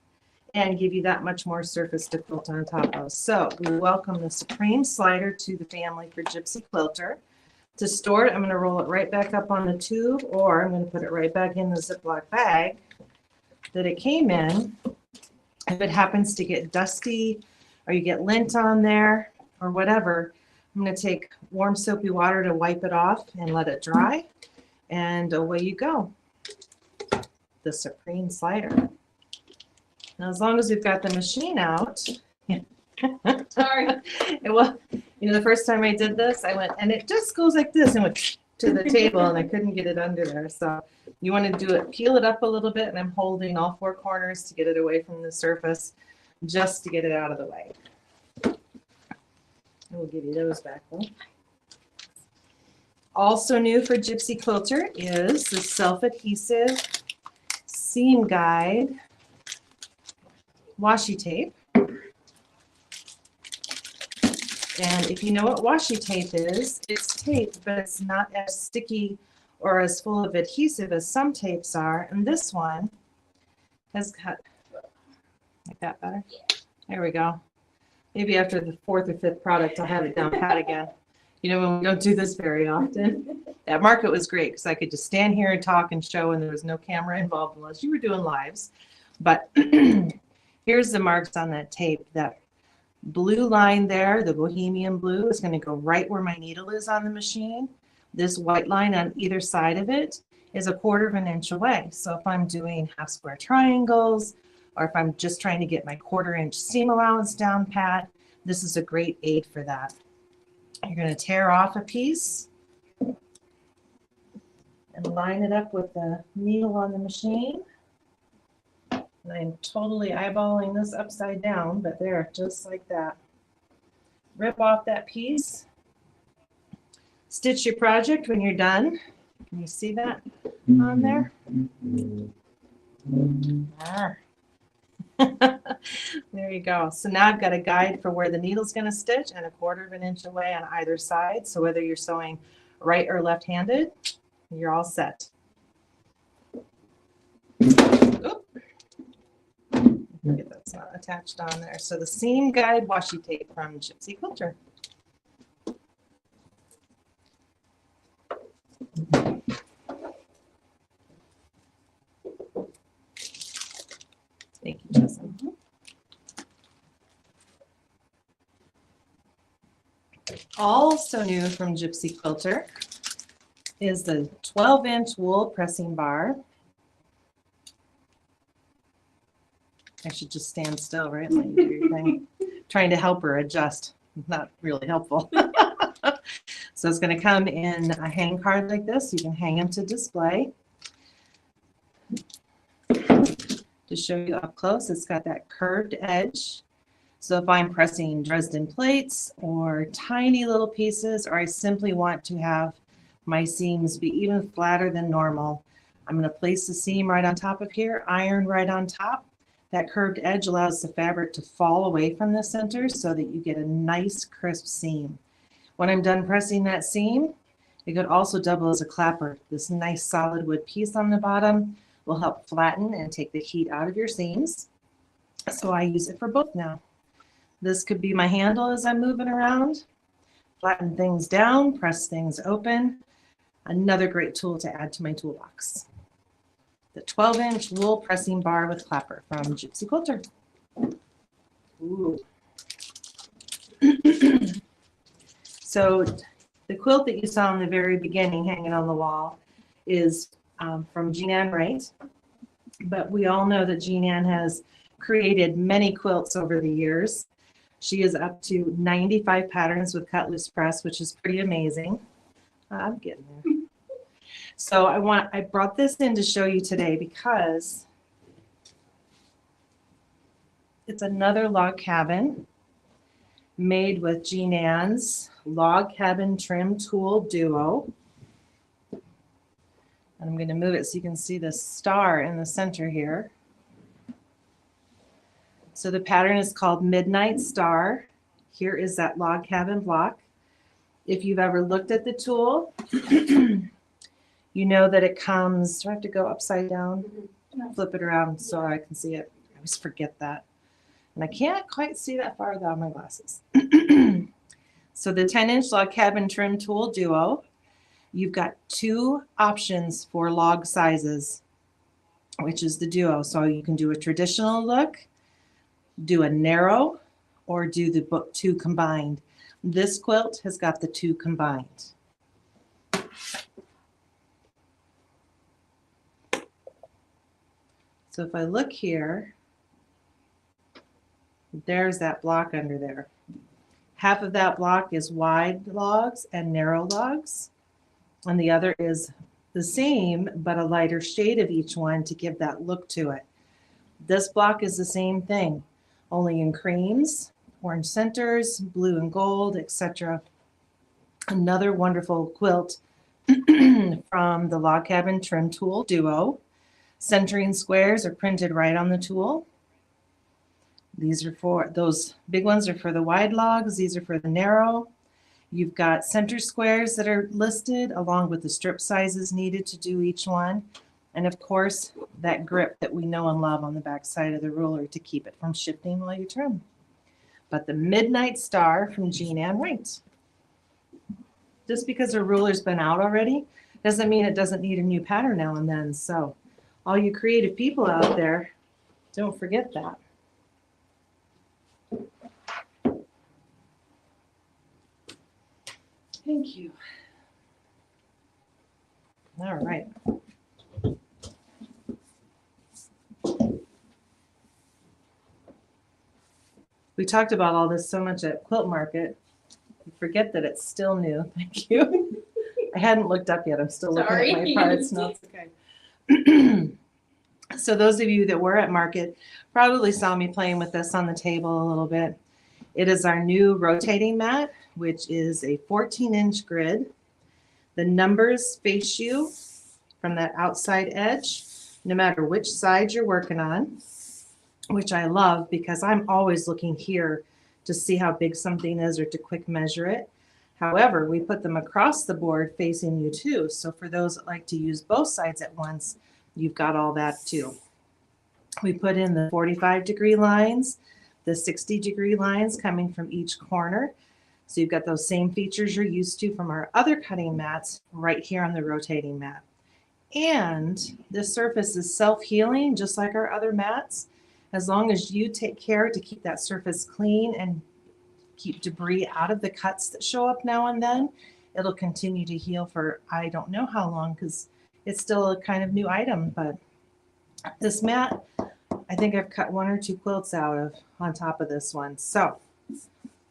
Speaker 4: and give you that much more surface to quilt on top of. So we welcome the Supreme slider to the family for Gypsy Quilter. To store it, I'm going to roll it right back up on the tube, or I'm going to put it right back in the Ziploc bag that it came in. If it happens to get dusty or you get lint on there or whatever, I'm going to take warm soapy water to wipe it off and let it dry. And away you go. The Supreme slider. Now, as long as we've got the machine out.
Speaker 1: Sorry.
Speaker 4: Well, the first time I did this, I went, and it just goes like this and went to the table, and I couldn't get it under there. So you want to do it, peel it up a little bit, and I'm holding all four corners to get it away from the surface, just to get it out of the way. I will give you those back though. Also new for Gypsy Quilter is the self-adhesive seam guide washi tape. And if you know what washi tape is, it's tape, but it's not as sticky or as full of adhesive as some tapes are. And this one has got, like that better? There we go. Maybe after the fourth or fifth product, I'll have it down pat again. When we don't do this very often. That market was great because I could just stand here and talk and show, and there was no camera involved unless you were doing lives. But here's the marks on that tape. That blue line there, the bohemian blue, is going to go right where my needle is on the machine. This white line on either side of it is 1/4 inch away. So if I'm doing half square triangles, or if I'm just trying to get my 1/4 inch seam allowance down pat, this is a great aid for that. You're going to tear off a piece and line it up with the needle on the machine. And I'm totally eyeballing this upside down, but there, just like that. Rip off that piece. Stitch your project when you're done. Can you see that on there? There you go. So now I've got a guide for where the needle's going to stitch and 1/4 inch away on either side. So whether you're sewing right or left-handed, you're all set. Oop. That's not attached on there. So the seam guide washi tape from Gypsy Quilter. Thank you, Justin. Also new from Gypsy Quilter is the 12-inch wool pressing bar. I should just stand still, right? Let you do your thing. Trying to help her adjust. Not really helpful. So it's going to come in a hang card like this. You can hang them to display. To show you up close, it's got that curved edge. So if I'm pressing Dresden plates or tiny little pieces, or I simply want to have my seams be even flatter than normal, I'm going to place the seam right on top of here, iron right on top. That curved edge allows the fabric to fall away from the center so that you get a nice crisp seam. When I'm done pressing that seam, it could also double as a clapper. This nice solid wood piece on the bottom will help flatten and take the heat out of your seams. So I use it for both now. This could be my handle as I'm moving around. Flatten things down, press things open. Another great tool to add to my toolbox. The 12-inch wool pressing bar with clapper from Gypsy Quilter. Ooh. So the quilt that you saw in the very beginning hanging on the wall is from Jean Ann Wright. But we all know that Jean Ann has created many quilts over the years. She is up to 95 patterns with cut loose press, which is pretty amazing. I'm getting there. So I brought this in to show you today because it's another log cabin made with Jean Ann's Log Cabin Trim Tool Duo. And I'm going to move it so you can see the star in the center here. So the pattern is called Midnight Star. Here is that log cabin block. If you've ever looked at the tool, you know that it comes, do I have to go upside down? Flip it around so I can see it. I always forget that. And I can't quite see that far without my glasses. So the 10-inch Log Cabin Trim Tool Duo, you've got two options for log sizes, which is the Duo. So you can do a traditional look, do a narrow, or do the book 2 combined. This quilt has got the 2 combined. So if I look here, there's that block under there. Half of that block is wide logs and narrow logs, and the other is the same but a lighter shade of each one to give that look to it. This block is the same thing, only in creams, orange centers, blue and gold, etc. Another wonderful quilt from the Log Cabin Trim Tool Duo. Centering squares are printed right on the tool. These are for, those big ones are for the wide logs, these are for the narrow. You've got center squares that are listed along with the strip sizes needed to do each one. And of course, that grip that we know and love on the back side of the ruler to keep it from shifting while you trim. But the Midnight Star from Gan Wright. Just because a ruler's been out already doesn't mean it doesn't need a new pattern now and then. So all you creative people out there, don't forget that. Thank you. All right. We talked about all this so much at Quilt Market. You forget that it's still new. Thank you. I hadn't looked up yet. I'm still looking at my parts. No, it's okay. So those of you that were at Market probably saw me playing with this on the table a little bit. It is our new rotating mat, which is a 14-inch grid. The numbers face you from that outside edge, no matter which side you're working on, which I love because I'm always looking here to see how big something is or to quick measure it. However, we put them across the board facing you too. So for those that like to use both sides at once, you've got all that too. We put in the 45-degree lines, the 60-degree lines coming from each corner. So you've got those same features you're used to from our other cutting mats right here on the rotating mat. And this surface is self-healing, just like our other mats. As long as you take care to keep that surface clean and keep debris out of the cuts that show up now and then, it'll continue to heal for I don't know how long because it's still a kind of new item. But this mat, I think I've cut 1 or 2 quilts out of on top of this one. So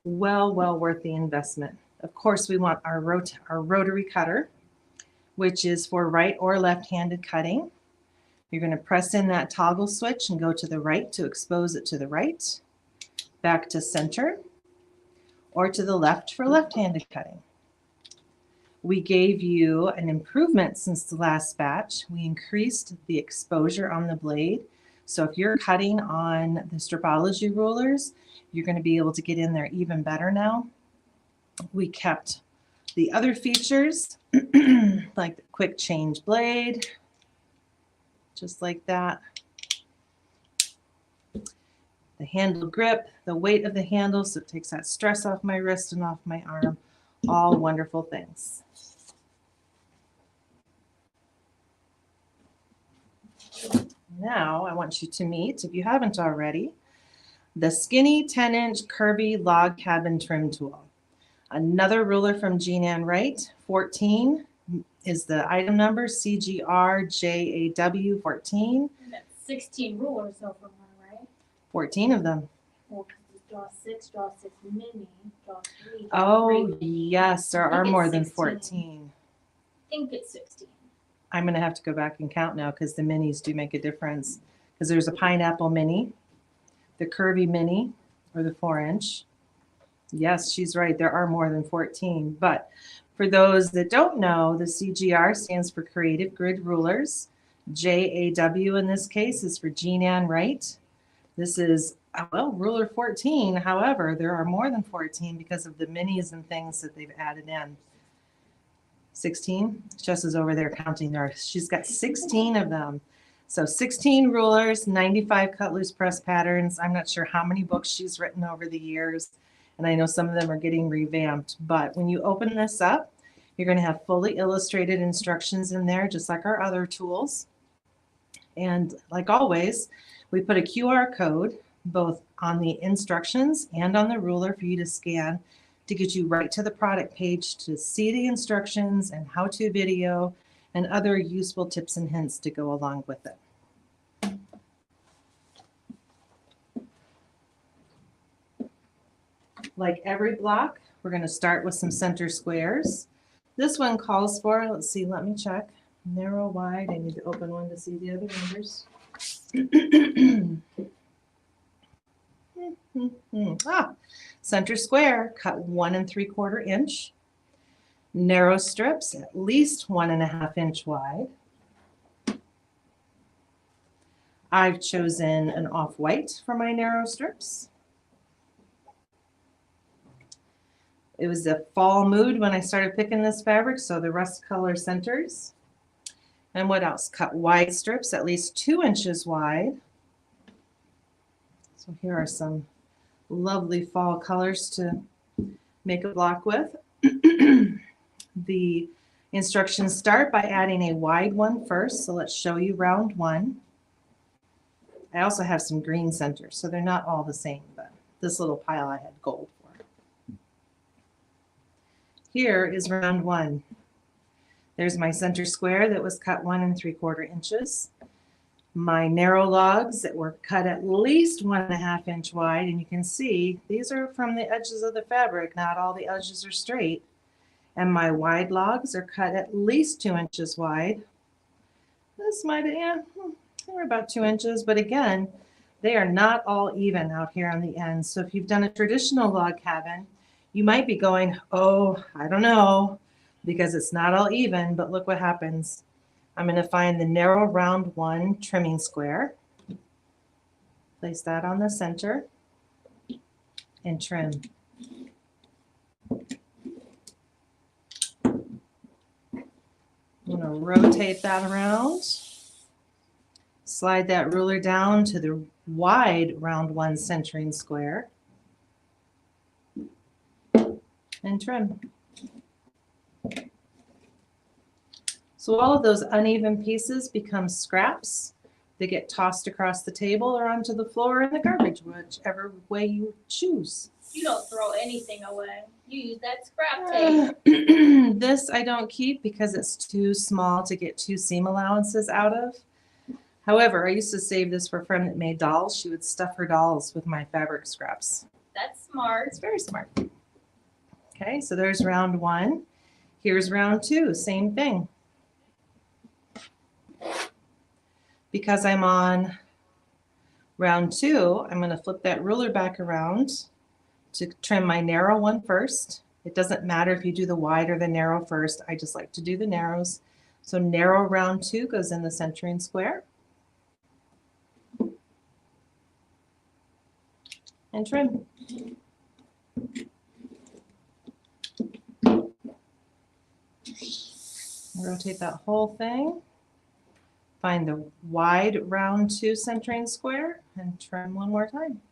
Speaker 4: well worth the investment. Of course, we want our rotary cutter, which is for right or left-handed cutting. You're going to press in that toggle switch and go to the right to expose it to the right, back to center, or to the left for left-handed cutting. We gave you an improvement since the last batch. We increased the exposure on the blade. So if you're cutting on the Stripology rulers, you're going to be able to get in there even better now. We kept the other features like the quick change blade, just like that. The handle grip, the weight of the handle, so it takes that stress off my wrist and off my arm. All wonderful things. Now I want you to meet, if you haven't already, the skinny 10-inch curvy log cabin trim tool. Another ruler from Gan Wright, 14 is the item number, CGRJAW 14.
Speaker 1: That's 16 rulers so far, right?
Speaker 4: 14 of them.
Speaker 1: Well, draw 6 mini, draw 3.
Speaker 4: Oh, yes, there
Speaker 1: I
Speaker 4: are
Speaker 1: think
Speaker 4: more
Speaker 1: it's
Speaker 4: than
Speaker 1: 16.
Speaker 4: 14.
Speaker 1: I think it's 16.
Speaker 4: I'm going to have to go back and count now because the minis do make a difference. Because there's a pineapple mini, the curvy mini, or the 4-inch. Yes, she's right. There are more than 14. But for those that don't know, the CGR stands for Creative Grid Rulers. JAW in this case is for Gan Wright. This is, well, ruler 14. However, there are more than 14 because of the minis and things that they've added in. 16? Jess is over there counting there. She's got 16 of them. So 16 rulers, 95 cut loose press patterns. I'm not sure how many books she's written over the years. And I know some of them are getting revamped. But when you open this up, you're going to have fully illustrated instructions in there, just like our other tools. And like always, we put a QR code both on the instructions and on the ruler for you to scan to get you right to the product page to see the instructions and how-to video and other useful tips and hints to go along with it. Like every block, we're going to start with some center squares. This one calls for, let's see, let me check. Narrow, wide. I need to open one to see the other numbers. Center square, cut 1 3/4 inch. Narrow strips, at least 1.5 inch wide. I've chosen an off-white for my narrow strips. It was the fall mood when I started picking this fabric, so the rust color centers. And what else? Cut wide strips, at least 2 inches wide. So here are some lovely fall colors to make a block with. The instructions start by adding a wide one first, so let's show you round 1. I also have some green centers, so they're not all the same, but this little pile I had gold for. Here is round 1. There's my center square that was cut 1 3/4 inches. My narrow logs that were cut at least 1.5 inch wide, and you can see these are from the edges of the fabric, not all the edges are straight. And my wide logs are cut at least 2 inches wide. This might, yeah, they were about 2 inches, but again, they are not all even out here on the ends. So if you've done a traditional log cabin, you might be going, oh, I don't know, because it's not all even, but look what happens. I'm going to find the narrow round 1 trimming square, place that on the center, and trim. I'm going to rotate that around, slide that ruler down to the wide round 1 centering square, and trim. So all of those uneven pieces become scraps. They get tossed across the table or onto the floor in the garbage, whichever way you choose.
Speaker 1: You don't throw anything away. You use that scrap tape.
Speaker 4: This I don't keep because it's too small to get 2 seam allowances out of. However, I used to save this for a friend that made dolls. She would stuff her dolls with my fabric scraps.
Speaker 1: That's smart.
Speaker 4: It's very smart. Okay, so there's round 1. Here's round 2, same thing. Because I'm on round 2, I'm going to flip that ruler back around to trim my narrow one first. It doesn't matter if you do the wide or the narrow first. I just like to do the narrows. So narrow round 2 goes in the centering square. And trim. Rotate that whole thing. Find the wide round 2 centering square and trim one more time.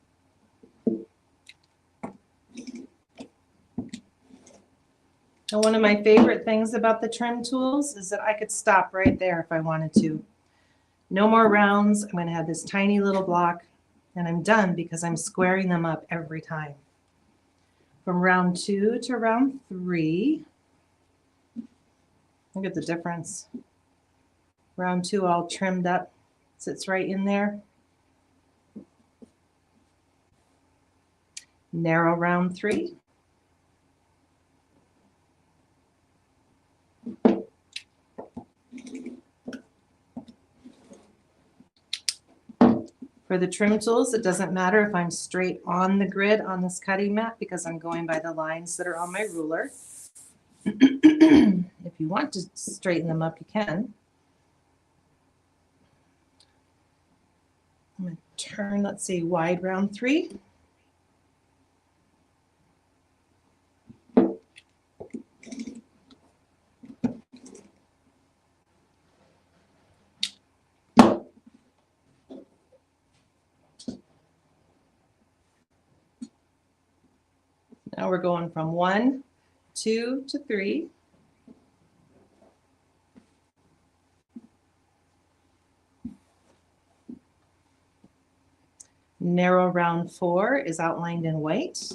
Speaker 4: And one of my favorite things about the trim tools is that I could stop right there if I wanted to. No more rounds. I'm going to have this tiny little block and I'm done because I'm squaring them up every time. From round 2 to round 3, look at the difference. Round 2 all trimmed up, sits right in there. Narrow round 3. For the trim tools, it doesn't matter if I'm straight on the grid on this cutting mat because I'm going by the lines that are on my ruler. If you want to straighten them up, you can. I'm going to turn, let's see, wide round 3. Now we're going from 1, 2 to 3. Narrow round 4 is outlined in white.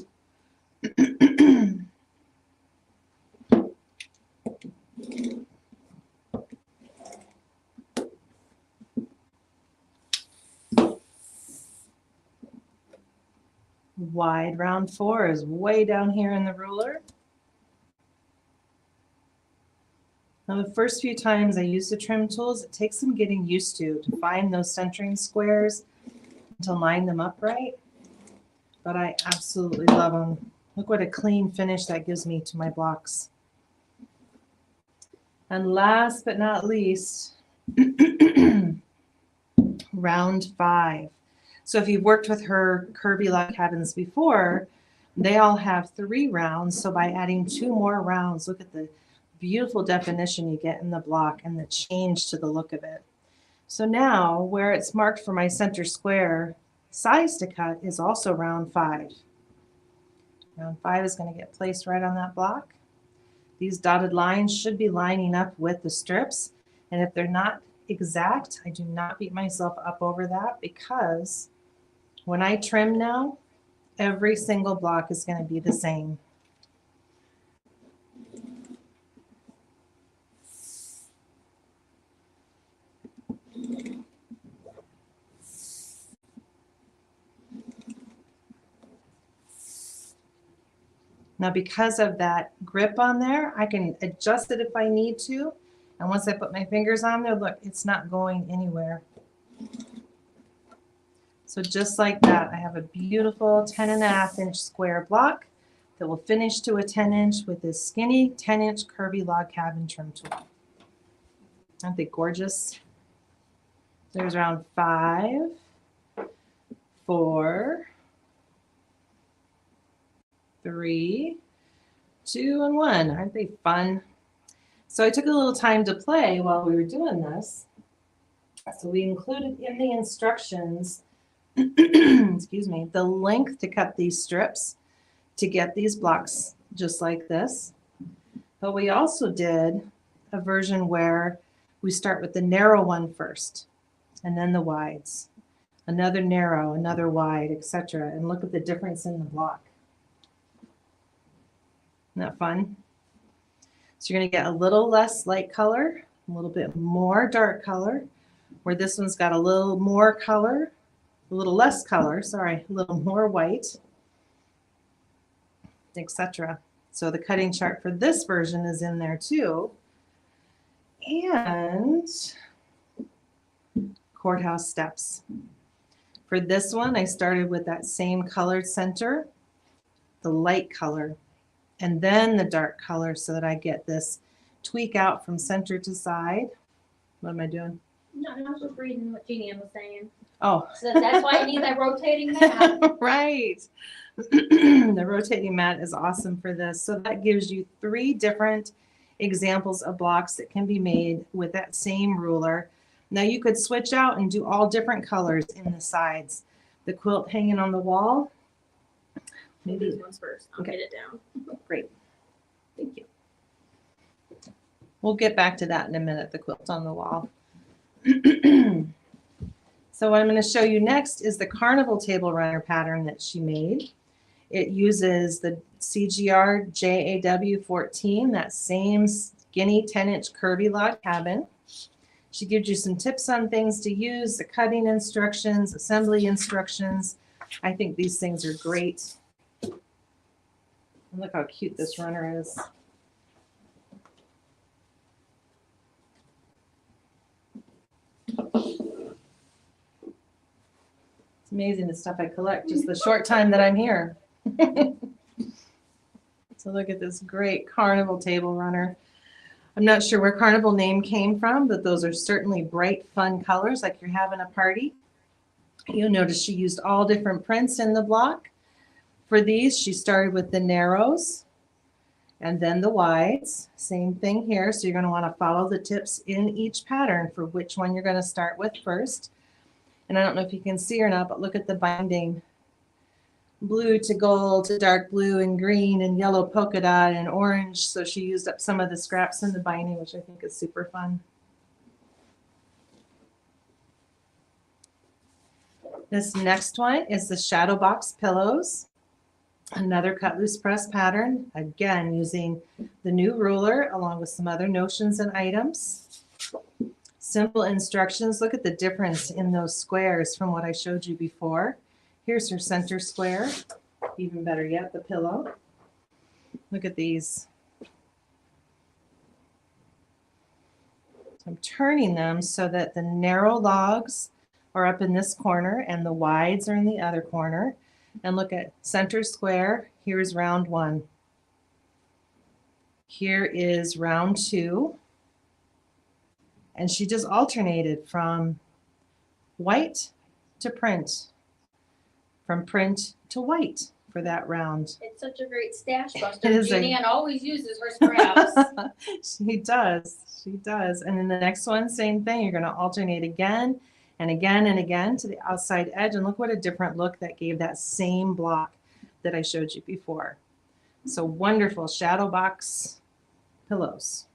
Speaker 4: Wide round 4 is way down here in the ruler. Now the first few times I use the trim tools, it takes some getting used to find those centering squares, to line them up right. But I absolutely love them. Look what a clean finish that gives me to my blocks. And last but not least, round 5. So if you've worked with her curvy log cabins before, they all have 3 rounds. So by adding 2 more rounds, look at the beautiful definition you get in the block and the change to the look of it. So now where it's marked for my center square size to cut is also round 5. Round 5 is going to get placed right on that block. These dotted lines should be lining up with the strips. And if they're not exact, I do not beat myself up over that, because when I trim now, every single block is going to be the same. Now, because of that grip on there, I can adjust it if I need to. And once I put my fingers on there, look, it's not going anywhere. So just like that, I have a beautiful 10.5-inch square block that will finish to a 10-inch with this skinny 10-inch curvy log cabin trim tool. Aren't they gorgeous? There's round 5, 4, 3, 2, and 1. Aren't they fun? So I took a little time to play while we were doing this. So we included in the instructions, excuse me, the length to cut these strips to get these blocks just like this. But we also did a version where we start with the narrow one first, and then the wides. Another narrow, another wide, etc. And look at the difference in the block. Isn't that fun? So you're going to get a little less light color, a little bit more dark color, where this one's got a little more color, a little less color, sorry, a little more white, etc. So the cutting chart for this version is in there too. And courthouse steps. For this one, I started with that same colored center, the light color, and then the dark color, so that I get this tweak out from center to side. What am I doing?
Speaker 1: No, I was just reading what Jeannie was saying.
Speaker 4: Oh.
Speaker 1: So that's why I need that rotating mat.
Speaker 4: Right. The rotating mat is awesome for this. So that gives you 3 different examples of blocks that can be made with that same ruler. Now you could switch out and do all different colors in the sides. The quilt hanging on the wall.
Speaker 1: Maybe these ones first. I'll
Speaker 4: Okay.
Speaker 1: get it down.
Speaker 4: Great. Thank you. We'll get back to that in a minute, the quilt on the wall. So what I'm going to show you next is the carnival table runner pattern that she made. It uses the CGR JAW 14, that same skinny 10-inch curvy log cabin. She gives you some tips on things to use, the cutting instructions, assembly instructions. I think these things are great. And look how cute this runner is. It's amazing the stuff I collect just the short time that I'm here. So look at this great carnival table runner. I'm not sure where carnival name came from, but those are certainly bright, fun colors like you're having a party. You'll notice she used all different prints in the block. For these, she started with the narrows and then the wides. Same thing here. So you're going to want to follow the tips in each pattern for which one you're going to start with first. And I don't know if you can see or not, but look at the binding. Blue to gold to dark blue and green and yellow polka dot and orange. So she used up some of the scraps in the binding, which I think is super fun. This next one is the Shadow Box Pillows. Another cut loose press pattern, again using the new ruler along with some other notions and items. Simple instructions. Look at the difference in those squares from what I showed you before. Here's her center square. Even better yet, the pillow. Look at these. I'm turning them so that the narrow logs are up in this corner and the wides are in the other corner. And look at center square. Here's round 1. Here is round 2. And she just alternated from white to print, from print to white for that round.
Speaker 1: It's such a great stash buster.
Speaker 4: It is
Speaker 1: Jeannie Ann always uses her scraps.
Speaker 4: She does. She does. And then the next one, same thing. You're going to alternate again and again and again to the outside edge. And look what a different look that gave that same block that I showed you before. So wonderful shadow box pillows.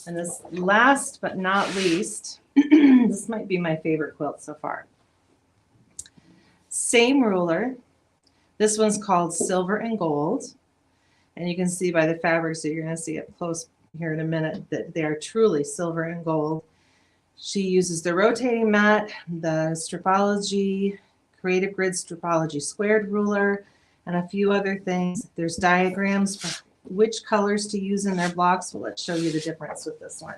Speaker 4: And this last but not least, this might be my favorite quilt so far. Same ruler. This one's called Silver and Gold. And you can see by the fabrics that you're going to see up close here in a minute that they are truly silver and gold. She uses the rotating mat, the Stripology, Creative Grid Stripology squared ruler, and a few other things. There's diagrams for which colors to use in their blocks. So let's show you the difference with this one.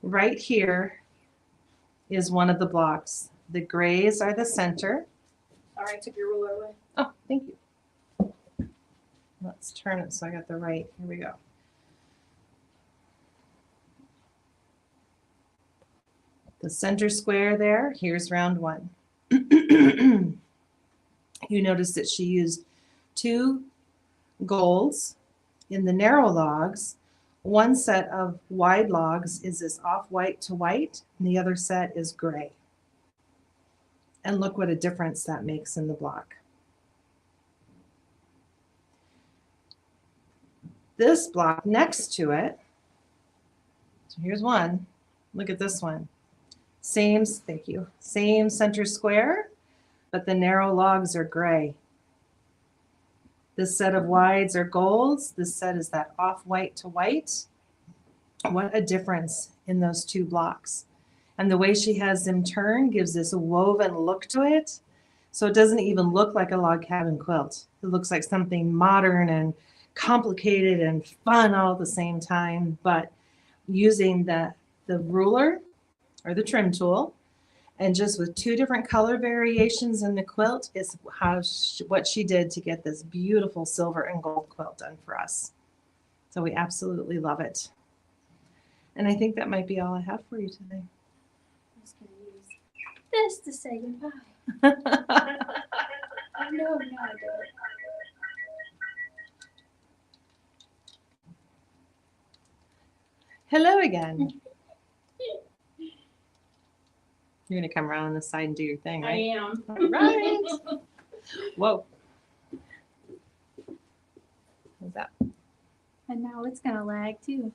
Speaker 4: Right here is one of the blocks. The grays are the center.
Speaker 1: Sorry, I took your ruler away.
Speaker 4: Oh, thank you. Let's turn it so I got the right. Here we go. The center square there, here's round 1. You notice that she used 2 golds in the narrow logs. One set of wide logs is this off-white to white, and the other set is gray. And look what a difference that makes in the block. This block next to it, so here's one. Look at this one. Same, thank you, same center square, but the narrow logs are gray. This set of wides are golds. This set is that off-white to white. What a difference in those 2 blocks. And the way she has them turn gives this a woven look to it. So it doesn't even look like a log cabin quilt. It looks like something modern and complicated and fun all at the same time. But using the ruler or the trim tool, and just with 2 different color variations in the quilt is what she did to get this beautiful silver and gold quilt done for us. So we absolutely love it. And I think that might be all I have for you today.
Speaker 1: I'm just going to use this to say goodbye. No, I don't.
Speaker 4: Hello again. You're going to come around on the side and do your thing,
Speaker 1: I
Speaker 4: right?
Speaker 1: am.
Speaker 4: All right. Whoa. How's that?
Speaker 1: And now it's going to lag too.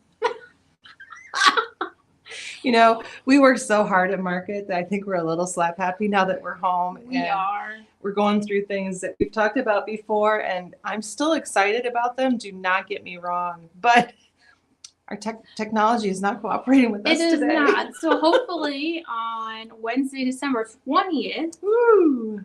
Speaker 4: You know, we work so hard at market that I think we're a little slap happy now that we're home.
Speaker 1: We are.
Speaker 4: We're going through things that we've talked about before, and I'm still excited about them. Do not get me wrong, but our technology is not cooperating with us
Speaker 1: It is
Speaker 4: today.
Speaker 1: not. So hopefully on Wednesday, December 20th,
Speaker 4: Woo.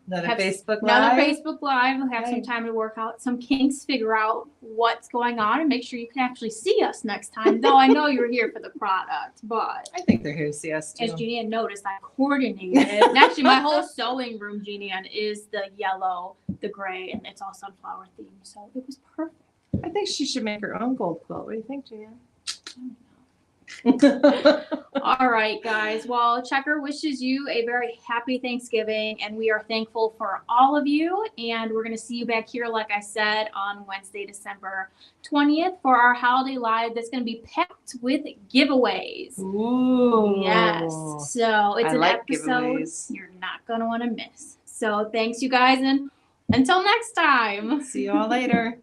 Speaker 4: Another
Speaker 1: have
Speaker 4: Facebook
Speaker 1: another
Speaker 4: Live.
Speaker 1: Facebook Live. We'll have some
Speaker 4: Right.
Speaker 1: time to work out some kinks, figure out what's going on, and make sure you can actually see us next time. Though I know you're here for the product, but
Speaker 4: I think they're here to see us too.
Speaker 1: as Jeannie Ann noticed, I coordinated. And actually, my whole sewing room, Jeannie Ann, is the yellow, the gray, and it's all sunflower themed. So it was perfect.
Speaker 4: I think she should make her own gold quilt. What do you think, Jan?
Speaker 1: All right, guys. Well, Checker wishes you a very happy Thanksgiving, and we are thankful for all of you. And we're going to see you back here, like I said, on Wednesday, December 20th for our holiday live that's going to be packed with giveaways.
Speaker 4: Ooh.
Speaker 1: Yes. So it's
Speaker 4: I
Speaker 1: an
Speaker 4: like
Speaker 1: episode
Speaker 4: giveaways.
Speaker 1: you're not going to want to miss. So thanks, you guys, and until next time.
Speaker 4: See you all later.